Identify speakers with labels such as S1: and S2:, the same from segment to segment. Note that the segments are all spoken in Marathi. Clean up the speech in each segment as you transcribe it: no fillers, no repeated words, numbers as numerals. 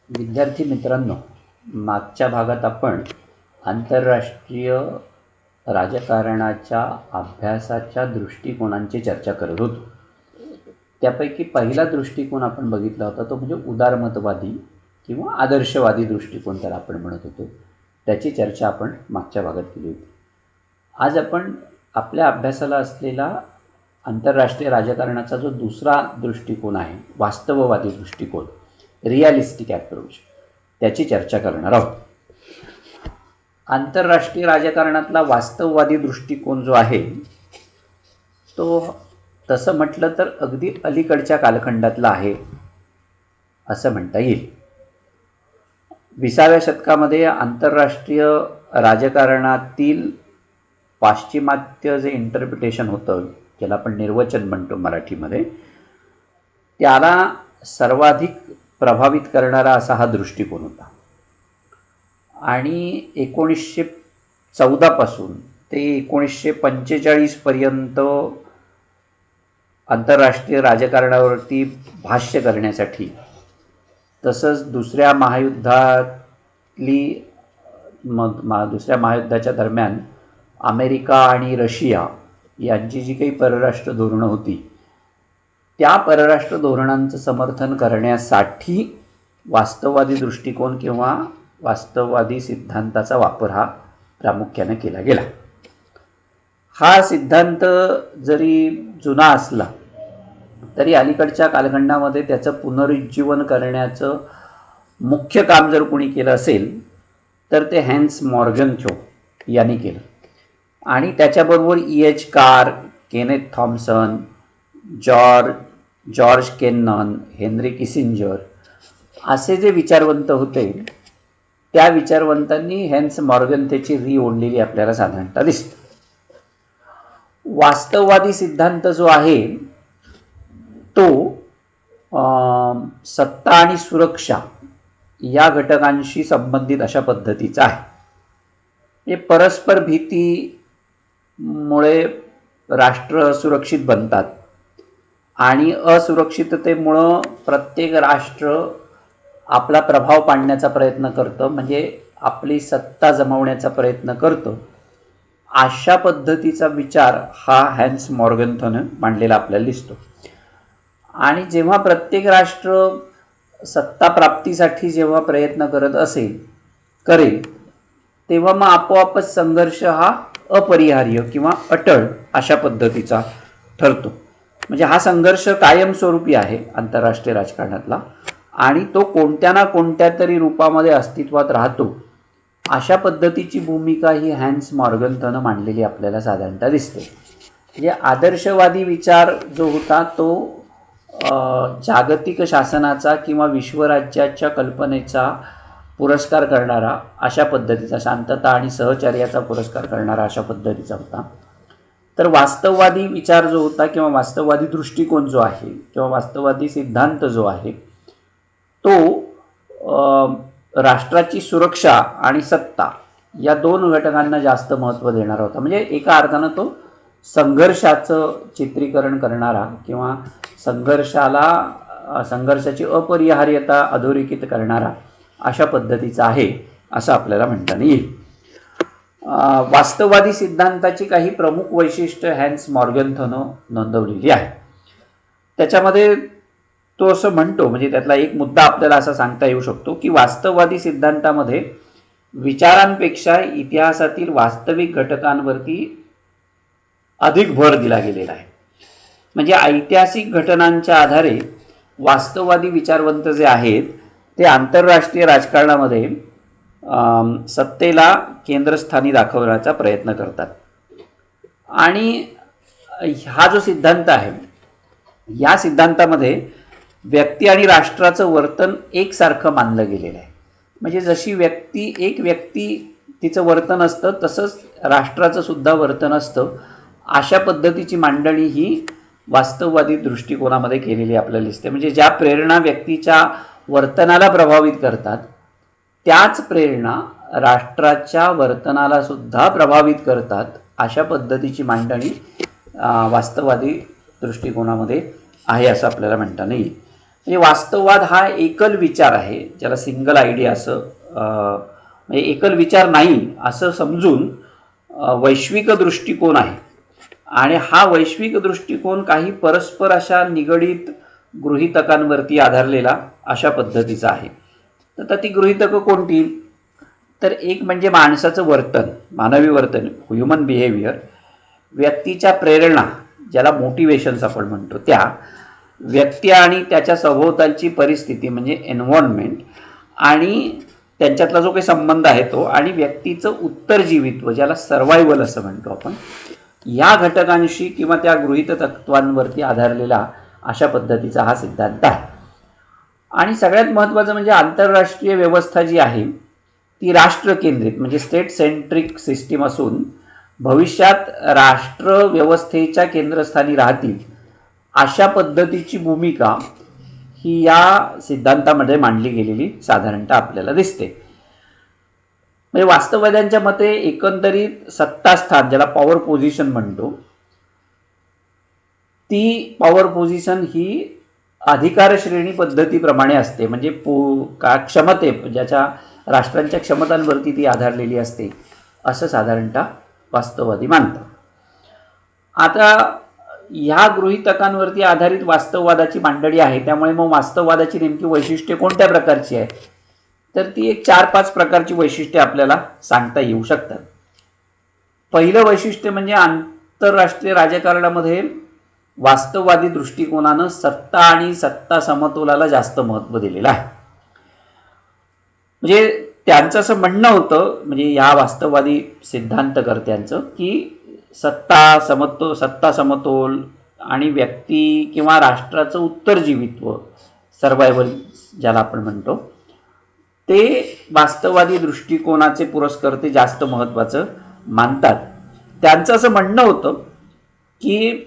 S1: विद्यार्थी मित्रांनो, मागच्या भागात आपण आंतरराष्ट्रीय राजकारणाच्या अभ्यासाच्या दृष्टिकोनांची चर्चा करत होतो. त्यापैकी पहिला दृष्टिकोन आपण बघितला होता तो म्हणजे उदारमतवादी किंवा आदर्शवादी दृष्टिकोन त्याला आपण म्हणत होतो. त्याची चर्चा आपण मागच्या भागात केली होती. आज आपण आपल्या अभ्यासाला असलेला आंतरराष्ट्रीय राजकारणाचा जो दुसरा दृष्टिकोन आहे, वास्तववादी दृष्टिकोन, रिअलिस्टिक ॲप्रोच, त्याची चर्चा करणार आहोत. आंतरराष्ट्रीय राजकारणातला वास्तववादी दृष्टिकोन जो आहे तो तसं म्हटलं तर अगदी अलीकडच्या कालखंडातला आहे असं म्हणता येईल. 20व्या शतकामध्ये आंतरराष्ट्रीय राजकारणातील पाश्चिमात्य जे इंटरप्रिटेशन होतं, ज्याला आपण निर्वचन म्हणतो मराठीमध्ये, त्याला सर्वाधिक प्रभावित करणारा असा हा दृष्टिकोन होता. आणि 1914 पासून ते 1945पर्यंत आंतरराष्ट्रीय राजकारणावरती भाष्य करण्यासाठी, तसंच दुसऱ्या महायुद्धाच्या दरम्यान अमेरिका आणि रशिया यांची जी काही परराष्ट्र धोरणं होती, त्या परराष्ट्र धोरणांचं समर्थन करण्यासाठी वास्तववादी दृष्टिकोन किंवा वास्तववादी सिद्धांताचा वापर हा प्रामुख्याने केला गेला. हा सिद्धांत जरी जुना असला तरी अलीकडच्या कालखंडामध्ये त्याचं पुनरुज्जीवन करण्याचं मुख्य काम जर कोणी केलं असेल तर ते हॅन्स मॉर्गनथ्यो यांनी केलं. आणि त्याच्याबरोबर E.H. Carr, Kenneth Thomson, George Kennan, Henry Kissinger असे जे विचारवंत होते, त्या विचारवंतांनी हॅन्स मॉर्गनथ्योची ओढलेली आपल्याला साधारणतः दिसते. वास्तववादी सिद्धांत जो आहे तो सत्ता आणि सुरक्षा या घटकांशी संबंधित अशा पद्धतीचा आहे. हे परस्पर भीतीमुळे राष्ट्र असुरक्षित बनतात आणि असुरक्षिततेमुळं प्रत्येक राष्ट्र आपला प्रभाव पाडण्याचा प्रयत्न करतं, म्हणजे आपली सत्ता जमवण्याचा प्रयत्न करतं. अशा पद्धतीचा विचार हा हॅन्स मॉर्गनथ्योने मांडलेला आपल्याला दिसतो. आणि जेव्हा प्रत्येक राष्ट्र सत्ता प्राप्तीसाठी जेव्हा प्रयत्न करेल तेव्हा मग आपोआपच संघर्ष हा अपरिहार्य किंवा अटळ अशा पद्धतीचा ठरतो. म्हणजे हा संघर्ष कायमस्वरूपी आहे आंतरराष्ट्रीय राजकारणातला आणि तो कोणत्या ना कोणत्या तरी रूपामध्ये अस्तित्वात राहतो. अशा पद्धतीची भूमिका ही हॅन्स मॉर्गनथ्योने मांडलेली आपल्याला साधारणतः दिसते. म्हणजे आदर्शवादी विचार जो होता तो जागतिक शासनाचा किंवा विश्वराज्याच्या कल्पनेचा पुरस्कार करणारा अशा पद्धतीचा, शांतता आणि सहचर्याचा पुरस्कार करणारा अशा पद्धतीचा होता. तर वास्तववादी विचार जो होता किंवा वास्तववादी दृष्टिकोन जो आहे किंवा वास्तववादी सिद्धांत जो आहे तो राष्ट्राची सुरक्षा आणि सत्ता या दोन घटकांना जास्त महत्त्व देणारा होता. म्हणजे एका अर्थानं तो संघर्षाचं चित्रीकरण करणारा किंवा संघर्षाची अपरिहार्यता अधोरेखित करणारा अशा पद्धतीचा आहे असं आपल्याला म्हणता येईल. वास्तववादी सिद्धांताची काही प्रमुख वैशिष्ट्य हॅन्स मॉर्गनथ्योने नोंदवलेली आहे. त्याच्यामध्ये तो असं म्हणतो, म्हणजे त्यातला एक मुद्दा आपल्याला असा सांगता येऊ शकतो की वास्तववादी सिद्धांतामध्ये विचारांपेक्षा इतिहासातील वास्तविक घटकांवरती अधिक भर दिला गेलेला आहे. म्हणजे ऐतिहासिक घटनांच्या आधारे वास्तववादी विचारवंत जे आहेत ते आंतरराष्ट्रीय राजकारणामध्ये सत्तेला केंद्रस्थानी दाखवण्याचा प्रयत्न करतात. आणि हा जो सिद्धांत आहे या सिद्धांतामध्ये व्यक्ती आणि राष्ट्राचं वर्तन एकसारखं मानलं गेलेलं आहे. म्हणजे जशी एक व्यक्ती तिचं वर्तन असतं तसंच राष्ट्राचं सुद्धा वर्तन असतं. अशा पद्धतीची मांडणी ही वास्तववादी दृष्टिकोनामध्ये केलेली आपल्याला दिसते. म्हणजे ज्या प्रेरणा व्यक्तीच्या वर्तनाला प्रभावित करतात त्याच प्रेरणा राष्ट्राच्या वर्तनाला सुद्धा प्रभावित करतात अशा पद्धतीची मांडणी वास्तववादी दृष्टिकोनामध्ये आहे असं आपल्याला म्हणता येईल. म्हणजे वास्तववाद हा एकल विचार आहे, ज्याला सिंगल आयडिया असं म्हणजे एकल विचार नाही असं समजून वैश्विक दृष्टिकोन आहे. आणि हा वैश्विक दृष्टिकोन काही परस्पर अशा निगडीत गृहीतकांवरती आधारलेला अशा पद्धतीचा आहे. तर ती गृहीतकं कोणती? तर एक म्हणजे माणसाचं वर्तन, मानवी वर्तन, ह्युमन बिहेवियर, व्यक्तीच्या प्रेरणा ज्याला मोटिवेशन्स आपण म्हणतो त्या, व्यक्ती आणि त्याच्या सभोवतालची परिस्थिती म्हणजे एन्व्हायरमेंट, आणि त्यांच्यातला जो काही संबंध आहे तो, आणि व्यक्तीचं उत्तरजीवित्व ज्याला सर्वायवल असं म्हणतो आपण, या घटकांशी किंवा त्या गृहीत तत्वांवरती आधारलेला अशा पद्धतीचा हा सिद्धांत आहे. आणि सगळ्यात महत्त्वाचं म्हणजे आंतरराष्ट्रीय व्यवस्था जी आहे ती राष्ट्रकेंद्रित म्हणजे स्टेट सेंट्रिक सिस्टीम असून भविष्यात राष्ट्र व्यवस्थेच्या केंद्रस्थानी राहतील अशा पद्धतीची भूमिका ही या सिद्धांतामध्ये मांडली गेलेली साधारणतः आपल्याला दिसते. म्हणजे वास्तववाद्यांच्या मते एकंदरीत सत्तास्थान ज्याला पॉवर पोझिशन म्हणतो, ती पॉवर पोझिशन ही अधिकार श्रेणी पद्धतीप्रमाणे असते. म्हणजे क्षमते ज्याच्या राष्ट्रांच्या क्षमतांवरती ती आधारलेली असते असं साधारणतः वास्तववादी मानतात. आता ह्या गृहीतकांवरती आधारित वास्तववादाची मांडणी आहे, त्यामुळे मग वास्तववादाची नेमकी वैशिष्ट्ये कोणत्या प्रकारची आहे? तर ती एक 4-5 प्रकारची वैशिष्ट्ये आपल्याला सांगता येऊ शकतात. पहिलं वैशिष्ट्य म्हणजे आंतरराष्ट्रीय राजकारणामध्ये वास्तववादी दृष्टिकोनानं सत्ता आणि सत्ता समतोलाला जास्त महत्त्व दिलेलं आहे. म्हणजे त्यांचं असं म्हणणं होतं, म्हणजे या वास्तववादी सिद्धांतकर्त्यांचं, की सत्ता समतोल आणि व्यक्ती किंवा राष्ट्राचं उत्तरजीवित्व सर्वायवल ज्याला आपण म्हणतो, ते वास्तववादी दृष्टिकोनाचे पुरस्कर्ते जास्त महत्त्वाचं मानतात. त्यांचं असं म्हणणं होतं की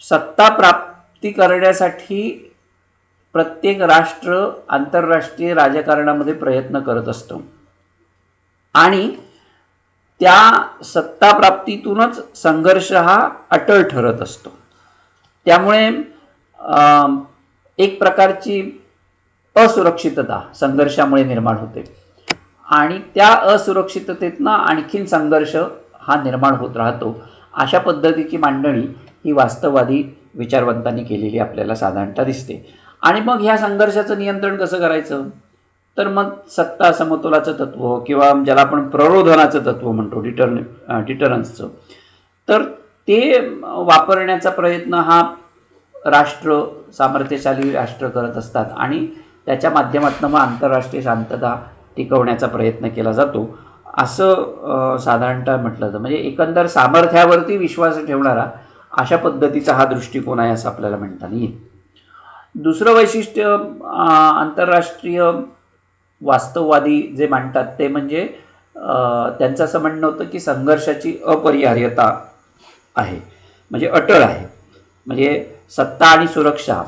S1: सत्ता प्राप्ती करण्यासाठी प्रत्येक राष्ट्र आंतरराष्ट्रीय राजकारणामध्ये प्रयत्न करत असतो आणि त्या सत्ता प्राप्तीतूनच संघर्ष हा अटळ ठरत असतो. त्यामुळे एक प्रकारची असुरक्षितता संघर्षामुळे निर्माण होते आणि त्या असुरक्षिततेतनं आणखीन संघर्ष हा निर्माण होत राहतो. अशा पद्धतीची मांडणी ही वास्तववादी विचारवंतांनी केलेली आपल्याला साधारणतः दिसते. आणि मग ह्या संघर्षाचं नियंत्रण कसं करायचं? तर मग सत्ता समतोलाचं तत्व किंवा ज्याला आपण प्ररोधनाचं तत्व म्हणतो, डिटरन्सचं, तर ते वापरण्याचा प्रयत्न हा राष्ट्र, सामर्थ्यशाली राष्ट्र करत असतात आणि त्याच्या माध्यमातून मग आंतरराष्ट्रीय शांतता टिकवण्याचा प्रयत्न केला जातो असं साधारणतः म्हटलं जातं. म्हणजे एकंदर सामर्थ्यावरती विश्वास ठेवणारा अशा पद्धतीचा हा दृष्टिकोन आहे असं आपल्याला म्हणता येईल. दुसरं वैशिष्ट्य आंतरराष्ट्रीय वास्तववादी जे मांडतात ते म्हणजे त्यांचं असं म्हणणं होतं की संघर्षाची अपरिहार्यता आहे, म्हणजे अटळ आहे. म्हणजे सत्ता आणि सुरक्षा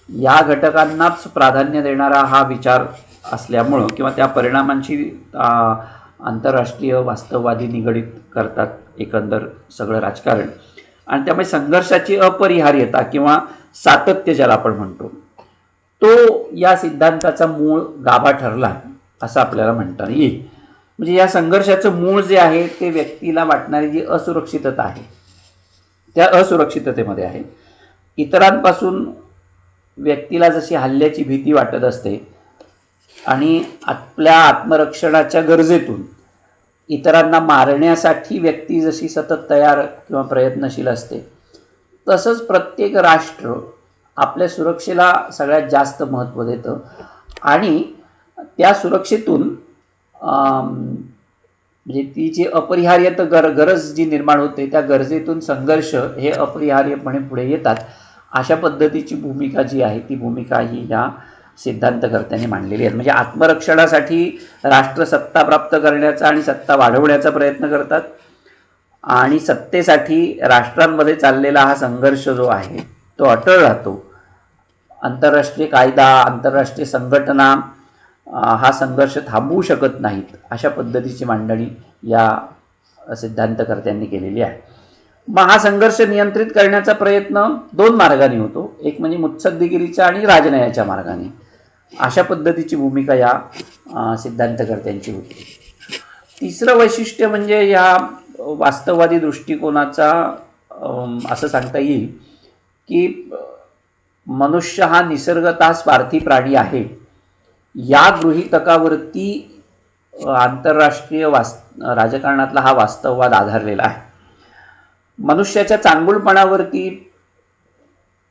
S1: या घटकांनाच प्राधान्य देणारा हा विचार असल्यामुळं किंवा त्या परिणामांशी आंतरराष्ट्रीय वास्तववादी निगडीत करतात एकंदर सगळं राजकारण. आणि त्यामुळे संघर्षाची अपरिहार्यता किंवा सातत्य ज्याला आपण म्हणतो, तो या सिद्धांताचा मूळ गाभा ठरला असं आपल्याला म्हणता येईल. म्हणजे या संघर्षाचं मूळ जे आहे ते व्यक्तीला वाटणारी जी असुरक्षितता आहे त्या असुरक्षिततेमध्ये आहे. इतरांपासून व्यक्तीला जशी हल्ल्याची भीती वाटत असते आणि आपल्या आत्मरक्षणाच्या गरजेतून इतरांना मारण्यासाठी व्यक्ती जशी सतत तयार किंवा प्रयत्नशील असते, तसंच प्रत्येक राष्ट्र आपल्या सुरक्षेला सगळ्यात जास्त महत्त्व देतं आणि त्या सुरक्षेतून म्हणजे ती जी अपरिहार्यता गरज जी निर्माण होते त्या गरजेतून संघर्ष हे अपरिहार्यपणे पुढे येतात. अशा पद्धतीची भूमिका जी आहे ती भूमिका ही या सिद्धांतकर्त्यांनी मांडलेली आहे. म्हणजे आत्मरक्षणासाठी राष्ट्र सत्ता प्राप्त करण्याचा आणि सत्ता वाढवण्याचा प्रयत्न करतात आणि सत्तेसाठी राष्ट्रांमध्ये चाललेला हा संघर्ष जो आहे तो अटळ राहतो. आंतरराष्ट्रीय कायदा, आंतरराष्ट्रीय संघटना हा संघर्ष थांबवू शकत नाहीत. अशा पद्धतीची मांडणी या सिद्धांतकर्त्यांनी केलेली आहे. मग हा संघर्ष नियंत्रित करण्याचा प्रयत्न दोन मार्गाने होतो, एक म्हणजे मुत्सद्देगिरीच्या आणि राजनयाच्या मार्गाने. अशा पद्धतीची भूमिका या सिद्धांतकर्त्यांची होती. तिसरं वैशिष्ट्य म्हणजे या वास्तववादी दृष्टिकोनाचा असं सांगता येईल की मनुष्य हा निसर्गतः स्वार्थी प्राणी आहे, या गृहीतकावरती आंतरराष्ट्रीय राजकारणातला हा वास्तववाद आधारलेला आहे. मनुष्याच्या चांगुलपणावरती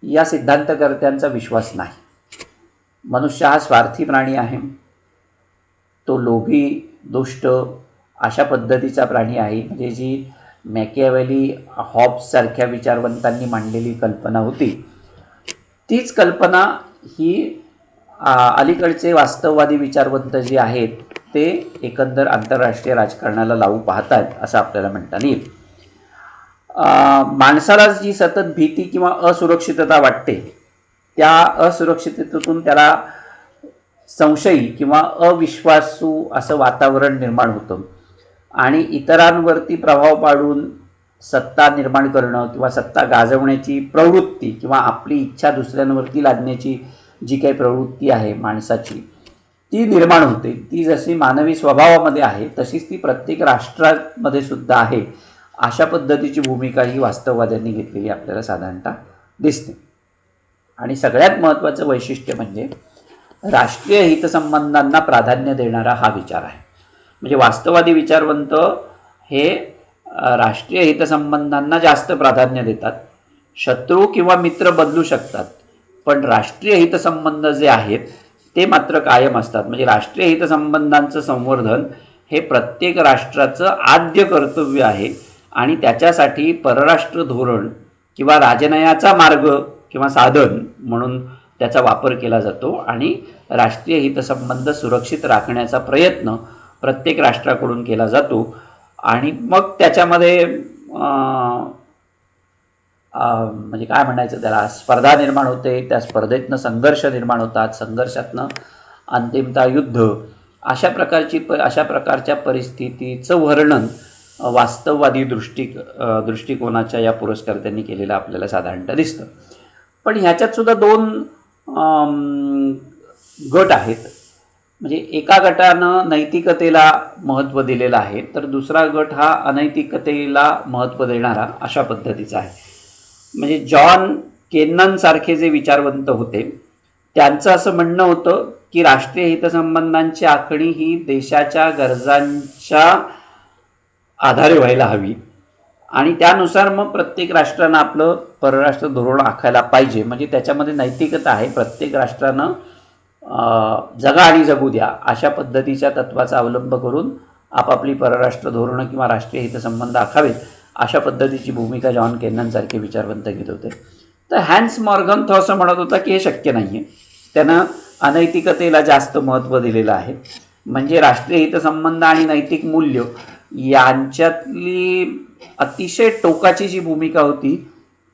S1: या सिद्धांतकर्त्यांचा विश्वास नाही. मनुष्य हा स्वार्थी प्राणी आहे, तो लोभी, दुष्ट अशा पद्धतीचा प्राणी आहे. म्हणजे जी मॅकियावेली, हॉब्स सारख्या विचारवंतांनी मांडलेली कल्पना होती, तीच कल्पना ही अलीकडचे वास्तववादी विचारवंत जे आहेत ते एकंदर आंतरराष्ट्रीय राजकारणाला लावू पाहतात असं आपल्याला म्हणता येईल. माणसाला जी सतत भीती किंवा असुरक्षितता वाटते, त्या असुरक्षिततेतून त्याला संशयी किंवा अविश्वासू असं वातावरण निर्माण होतं आणि इतरांवरती प्रभाव पाडून सत्ता निर्माण करणं किंवा सत्ता गाजवण्याची प्रवृत्ती किंवा आपली इच्छा दुसऱ्यांवरती लादण्याची जी काही प्रवृत्ती आहे माणसाची, ती निर्माण होते. ती जशी मानवी स्वभावामध्ये आहे तशीच ती प्रत्येक राष्ट्रामध्ये सुद्धा आहे. अशा पद्धतीची भूमिका ही वास्तववाद्यांनी घेतलेली आपल्याला साधारणतः दिसते. आणि सगळ्यात महत्त्वाचं वैशिष्ट्य म्हणजे राष्ट्रीय हितसंबंधांना प्राधान्य देणारा हा विचार आहे. म्हणजे वास्तववादी विचारवंत हे राष्ट्रीय हितसंबंधांना जास्त प्राधान्य देतात. शत्रू किंवा मित्र बदलू शकतात, पण राष्ट्रीय हितसंबंध जे आहेत ते मात्र कायम असतात. म्हणजे राष्ट्रीय हितसंबंधांचं संवर्धन हे प्रत्येक राष्ट्राचं आद्य कर्तव्य आहे आणि त्याच्यासाठी परराष्ट्र धोरण किंवा राजनयाचा मार्ग किंवा साधन म्हणून त्याचा वापर केला जातो आणि राष्ट्रीय हितसंबंध सुरक्षित राखण्याचा प्रयत्न प्रत्येक राष्ट्राकडून केला जातो. आणि मग त्याच्यामध्ये म्हणजे काय म्हणायचं त्याला, स्पर्धा निर्माण होते. त्या स्पर्धेतनं संघर्ष निर्माण होतात, संघर्षातनं अंतिमतः युद्ध. अशा प्रकारच्या परिस्थितीचं वर्णन वास्तववादी दृष्टिकोनाच्या या पुरस्कर्त्यांनी केलेलं आपल्याला साधारणतः दिसतं. पण ह्याच्यातसुद्धा दोन गट आहेत. म्हणजे एका गटानं नैतिकतेला महत्त्व दिलेलं आहे, तर दुसरा गट हा अनैतिकतेला महत्त्व देणारा अशा पद्धतीचा आहे. म्हणजे जॉन केनन सारखे जे विचारवंत होते त्यांचं असं म्हणणं होतं की राष्ट्रीय हितसंबंधांची आखणी ही देशाच्या गरजांच्या आधारे व्हायला हवी आणि त्यानुसार मग प्रत्येक राष्ट्रानं आपलं परराष्ट्र धोरण आखायला पाहिजे. म्हणजे त्याच्यामध्ये नैतिकता आहे. प्रत्येक राष्ट्रानं जगा आणि जगू द्या अशा पद्धतीच्या तत्वाचा अवलंब करून आपापली परराष्ट्र धोरणं किंवा राष्ट्रीय हितसंबंध आखावेत अशा पद्धतीची भूमिका जॉन केननसारखे विचारवंत घेत होते. तर हॅन्स मॉर्गन असं म्हणत होता की हे शक्य नाही आहे. त्यानं अनैतिकतेला जास्त महत्त्व दिलेलं आहे. म्हणजे राष्ट्रीय हितसंबंध आणि नैतिक मूल्य यांच्यातली अतिशय टोकाची जी भूमिका होती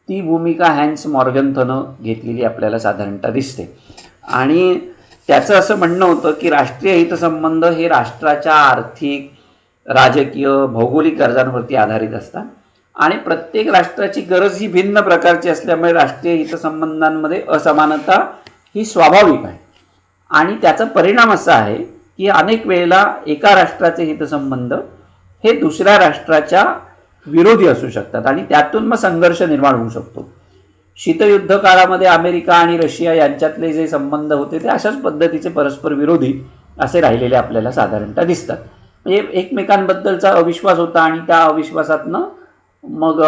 S1: ती भूमिका हॅन्स मॉर्गनथनं घेतलेली आपल्याला साधारणतः दिसते. आणि त्याचं असं म्हणणं होतं की राष्ट्रीय हितसंबंध हे राष्ट्राच्या आर्थिक, राजकीय, भौगोलिक गरजांवरती आधारित असतात आणि प्रत्येक राष्ट्राची गरज ही भिन्न प्रकारची असल्यामुळे राष्ट्रीय हितसंबंधांमध्ये असमानता ही स्वाभाविक आहे. आणि त्याचा परिणाम असा आहे की अनेक वेळेला एका राष्ट्राचे हितसंबंध हे दुसऱ्या राष्ट्राच्या विरोधी असू शकतात आणि त्यातून मग संघर्ष निर्माण होऊ शकतो. शीतयुद्ध काळामध्ये अमेरिका आणि रशिया यांच्यातले जे संबंध होते ते अशाच पद्धतीचे परस्पर विरोधी असे राहिलेले आपल्याला साधारणतः दिसतात. म्हणजे एकमेकांबद्दलचा अविश्वास होता आणि त्या अविश्वासातनं मग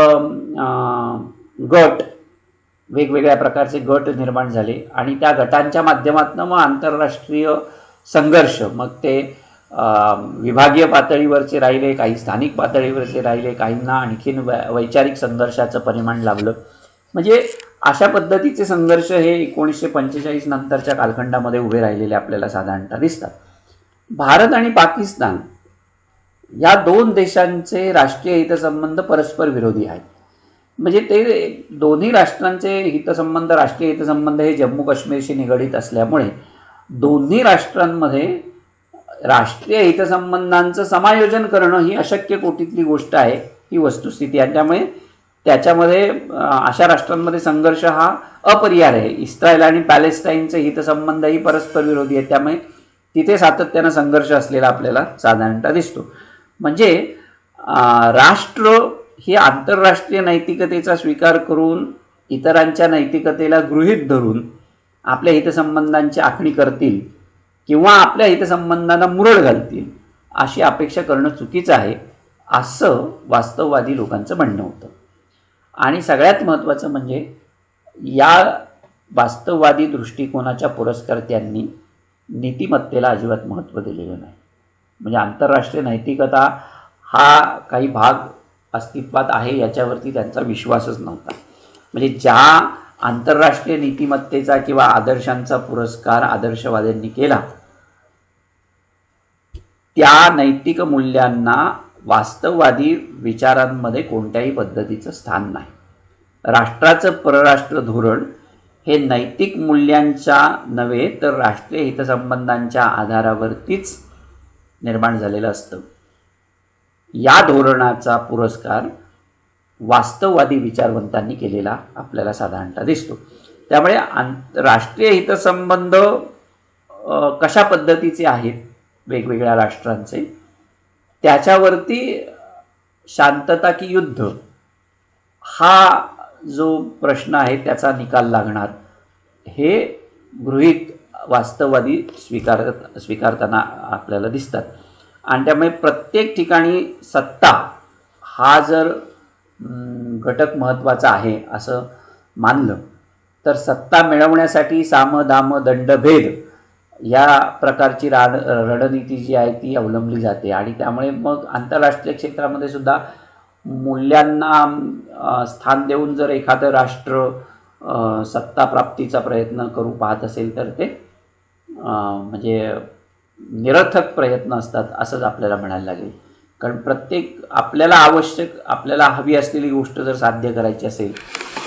S1: गट, वेगवेगळ्या प्रकारचे गट निर्माण झाले आणि त्या गटांच्या माध्यमातून मग आंतरराष्ट्रीय संघर्ष, मग ते विभागीय पातळीवरचे राहिले, काही स्थानिक पातळीवरचे राहिले, काहींना आणखीन वैचारिक संघर्षाचं परिमाण लाभलं. म्हणजे अशा पद्धतीचे संघर्ष हे 1945 नंतरच्या कालखंडामध्ये उभे राहिलेले आपल्याला साधारणतः दिसतात. भारत आणि पाकिस्तान या दोन देशांचे राष्ट्रीय हितसंबंध परस्पर विरोधी आहेत. म्हणजे ते दोन्ही राष्ट्रांचे हितसंबंध, राष्ट्रीय हितसंबंध हे जम्मू काश्मीरशी निगडीत असल्यामुळे दोन्ही राष्ट्रांमध्ये राष्ट्रीय हितसंबंधांचं समायोजन करणं ही अशक्य कोटीतली गोष्ट आहे, ही वस्तुस्थिती आहे. त्यामुळे त्याच्यामध्ये अशा राष्ट्रांमध्ये संघर्ष हा अपरिहार्य आहे. इस्रायल आणि पॅलेस्टाईनचे हितसंबंधही परस्पर विरोधी आहेत, त्यामुळे तिथे सातत्यानं संघर्ष असलेला आपल्याला साधारणतः दिसतो. म्हणजे राष्ट्र ही आंतरराष्ट्रीय नैतिकतेचा स्वीकार करून इतरांच्या नैतिकतेला गृहीत धरून आपल्या हितसंबंधांची आखणी करतील किंवा आपल्या हितसंबंधांना मुरड घालतील अशी अपेक्षा करणं चुकीचं आहे, असं वास्तववादी लोकांचं म्हणणं होतं. आणि सगळ्यात महत्त्वाचं म्हणजे या वास्तववादी दृष्टिकोनाच्या पुरस्कर्त्यांनी नीतिमत्तेला अजिबात महत्त्व दिलेलं नाही. म्हणजे आंतरराष्ट्रीय नैतिकता हा काही भाग अस्तित्वात आहे याच्यावरती त्यांचा विश्वासच नव्हता. म्हणजे ज्या आंतरराष्ट्रीय नीतिमत्तेचा किंवा आदर्शांचा पुरस्कार आदर्शवाद्यांनी केला त्या नैतिक मूल्यांना वास्तववादी विचारांमध्ये कोणत्याही पद्धतीचं स्थान नाही. राष्ट्राचं परराष्ट्र धोरण हे नैतिक मूल्यांच्या नव्हे तर राष्ट्रीय हितसंबंधांच्या आधारावरतीच निर्माण झालेलं असतं. या धोरणाचा पुरस्कार वास्तववादी विचारवंतांनी केलेला आपल्याला साधारणतः दिसतो. त्यामुळे राष्ट्रीय हितसंबंध कशा पद्धतीचे आहेत वेगवेगळ्या राष्ट्रांचे त्याच्यावरती शांतता की युद्ध हा जो प्रश्न आहे त्याचा निकाल लागणार हे गृहीत वास्तववादी स्वीकारताना आपल्याला दिसतात. आणि त्यामुळे प्रत्येक ठिकाणी सत्ता हा जर घटक महत्त्वाचा आहे असं मानलं तर सत्ता मिळवण्यासाठी साम दाम दंडभेद या प्रकारची रणनीती जी आहे ती अवलंबली जाते. आणि त्यामुळे मग आंतरराष्ट्रीय क्षेत्रामध्ये सुद्धा मूल्यांना स्थान देऊन जर एखादं राष्ट्र सत्ता प्राप्तीचा प्रयत्न करू पाहत असेल तर ते म्हणजे निरर्थक प्रयत्न असतात असंच आपल्याला म्हणायला लागेल. कारण प्रत्येक आपल्याला हवी असलेली गोष्ट जर साध्य करायची असेल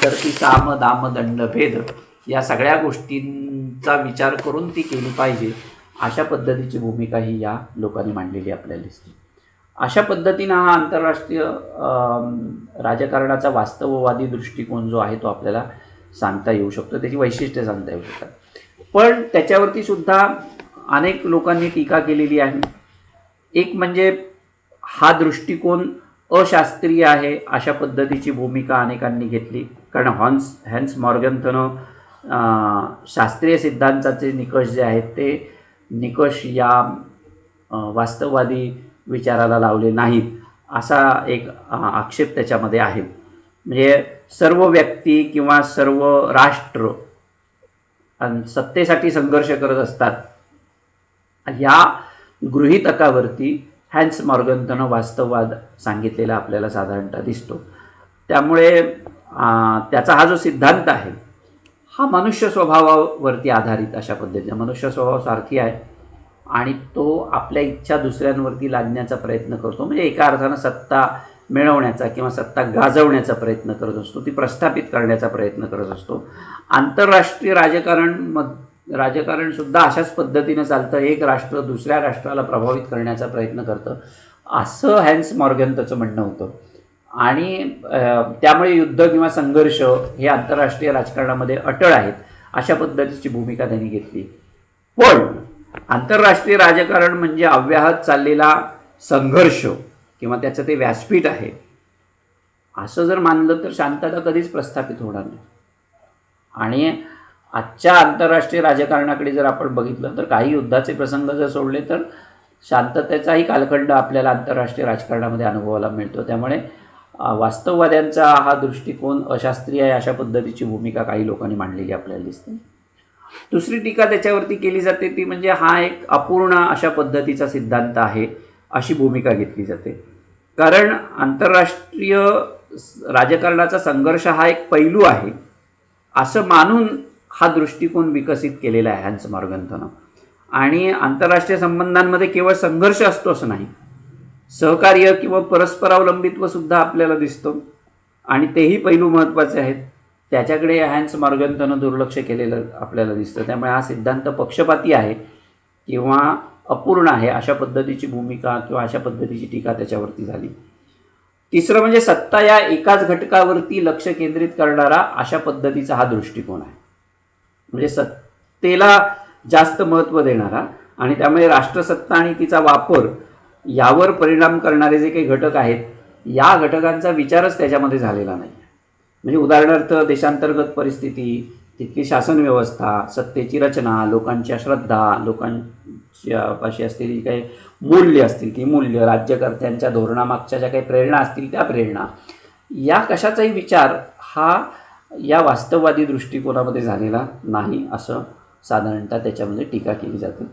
S1: तर ती साम दाम दंड भेद या सगळ्या गोष्टींचा विचार करून ती केली पाहिजे अशा पद्धतीची भूमिका ही या लोकांनी मांडलेली आपल्याला दिसते. अशा पद्धतीनं हा आंतरराष्ट्रीय राजकारणाचा वास्तववादी दृष्टिकोन जो आहे तो आपल्याला सांगता येऊ शकतो, त्याची वैशिष्ट्ये सांगता येऊ शकतात. पण त्याच्यावरती सुद्धा अनेक लोकांनी टीका केलेली आहे. एक म्हणजे हा दृष्टिकोन अशास्त्रीय आहे अशा पद्धतीची भूमिका अनेकांनी घेतली. कारण हॅन्स मॉर्गन्थनं शास्त्रीय सिद्धांताचे निकष जे आहेत ते निकष या वास्तववादी विचाराला लावले नाहीत असा एक आक्षेप त्याच्यामध्ये आहे. म्हणजे सर्व व्यक्ती किंवा सर्व राष्ट्र सत्तेसाठी संघर्ष करत असतात ह्या गृहीतकावरती हॅन्स मॉर्गन्थनं वास्तववाद सांगितलेला आपल्याला साधारणतः दिसतो. त्यामुळे त्याचा हा जो सिद्धांत आहे हा मनुष्य स्वभावावरती आधारित अशा पद्धतीने मनुष्य स्वभाव सारखी आहे आणि तो आपल्या इच्छा दुसऱ्यांवरती लादण्याचा प्रयत्न करतो. म्हणजे एका अर्थानं सत्ता मिळवण्याचा किंवा सत्ता गाजवण्याचा प्रयत्न करत असतो, ती प्रस्थापित करण्याचा प्रयत्न करत असतो. आंतरराष्ट्रीय राजकारणसुद्धा अशाच पद्धतीनं चालतं. एक राष्ट्र दुसऱ्या राष्ट्राला प्रभावित करण्याचा प्रयत्न करतं असं हॅन्स मॉर्गन्थचं म्हणणं होतं. आणि त्यामुळे युद्ध किंवा संघर्ष हे आंतरराष्ट्रीय राजकारणामध्ये अटळ आहेत अशा पद्धतीची भूमिका त्यांनी घेतली. पण आंतरराष्ट्रीय राजकारण म्हणजे अव्याहत चाललेला संघर्ष किंवा त्याचं ते व्यासपीठ आहे असं जर मानलं तर शांतता कधीच प्रस्थापित होणार नाही. आणि आजच्या आंतरराष्ट्रीय राजकारणाकडे जर आपण बघितलं तर काही युद्धाचे प्रसंग जर सोडले तर शांततेचाही कालखंड आपल्याला आंतरराष्ट्रीय राजकारणामध्ये अनुभवायला मिळतो. त्यामुळे वास्तववाद्यांचा हा दृष्टिकोन अशास्त्रीय आहे अशा पद्धतीची भूमिका काही लोकांनी मांडलेली आपल्याला दिसते. दुसरी टीका त्याच्यावरती केली जाते ती म्हणजे हा एक अपूर्ण अशा पद्धतीचा सिद्धांत आहे अशी भूमिका घेतली जाते. कारण आंतरराष्ट्रीय राजकारणाचा संघर्ष हा एक पैलू आहे असं मानून हा दृष्टिकोन विकसित केलेला आहे हॅन्स मॉर्गन्थनं. आणि आंतरराष्ट्रीय संबंधांमध्ये केवळ संघर्ष असतो असं नाही, सहकार्य किंवा परस्परावलंबित्व सुद्धा आपल्याला दिसतं आणि तेही पैलू महत्त्वाचे आहेत. त्याच्याकडे हॅन्स मॉर्गन्थनं दुर्लक्ष केलेलं आपल्याला दिसतं. त्यामुळे हा सिद्धांत पक्षपाती आहे किंवा अपूर्ण आहे अशा पद्धतीची भूमिका किंवा अशा पद्धतीची टीका त्याच्यावरती झाली. तिसरं म्हणजे सत्ता या एकाच घटकावरती लक्ष केंद्रित करणारा अशा पद्धतीचा हा दृष्टिकोन आहे. म्हणजे सत्तेला जास्त महत्त्व देणारा आणि त्यामुळे राष्ट्रसत्ता आणि तिचा वापर यावर परिणाम करणारे जे काही घटक आहेत या घटकांचा विचारच त्याच्यामध्ये झालेला नाही. म्हणजे उदाहरणार्थ देशांतर्गत परिस्थिती, तिथली शासन व्यवस्था, सत्तेची रचना, लोकांच्या श्रद्धा, लोकांच्या पाशी असलेली काही मूल्य असतील ती मूल्य, राज्यकर्त्यांच्या धोरणामागच्या ज्या काही प्रेरणा असतील त्या प्रेरणा, या कशाचाही विचार हा या वास्तववादी दृष्टिकोनामध्ये झालेला नाही असं साधारणतः त्याच्यामध्ये टीका केली जाते.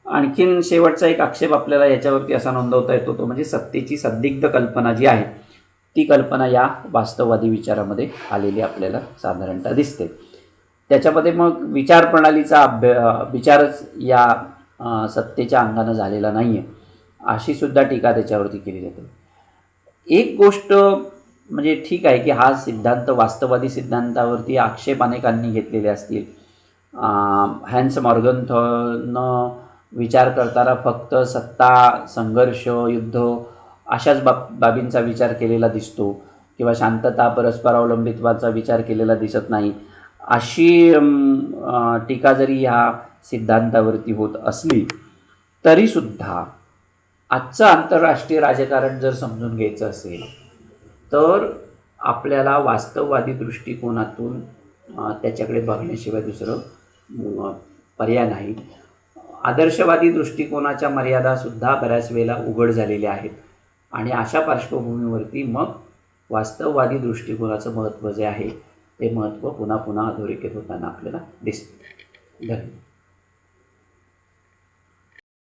S1: आणखीन शेवटचा एक आक्षेप आपल्याला याच्यावरती असा नोंदवता येतो तो म्हणजे सत्तेची संदिग्ध कल्पना जी आहे ती कल्पना या वास्तववादी विचारामध्ये आलेली आपल्याला साधारणतः दिसते. त्याच्यामध्ये मग विचारप्रणालीचा विचारच या सत्तेच्या अंगानं झालेला नाही आहे अशी सुद्धा टीका त्याच्यावरती केली जाते. एक गोष्ट म्हणजे ठीक आहे की हा सिद्धांत वास्तववादी सिद्धांतावरती आक्षेप अनेकांनी घेतलेले असतील. हॅन्स मॉर्गनथॉनं विचार करताना फक्त सत्ता, संघर्ष, युद्ध अशाच बाबींचा विचार केलेला दिसतो किंवा शांतता, परस्परावलंबित्वाचा विचार केलेला दिसत नाही अशी टीका जरी ह्या सिद्धांतावरती होत असली तरीसुद्धा आजचं आंतरराष्ट्रीय राजकारण जर समजून घ्यायचं असेल तर आपल्याला वास्तववादी दृष्टिकोनातून त्याच्याकडे बघण्याशिवाय दुसरं पर्याय नाही. आदर्शवादी दृष्टिकोनाच्या मर्यादासुद्धा बऱ्याच वेळेला उघड झालेल्या आहेत आणि अशा पार्श्वभूमीवरती मग वास्तववादी दृष्टिकोनाचं महत्त्व जे आहे ते महत्त्व पुन्हा पुन्हा अधोरेखित होताना आपल्याला दिसतं. धन्यवाद.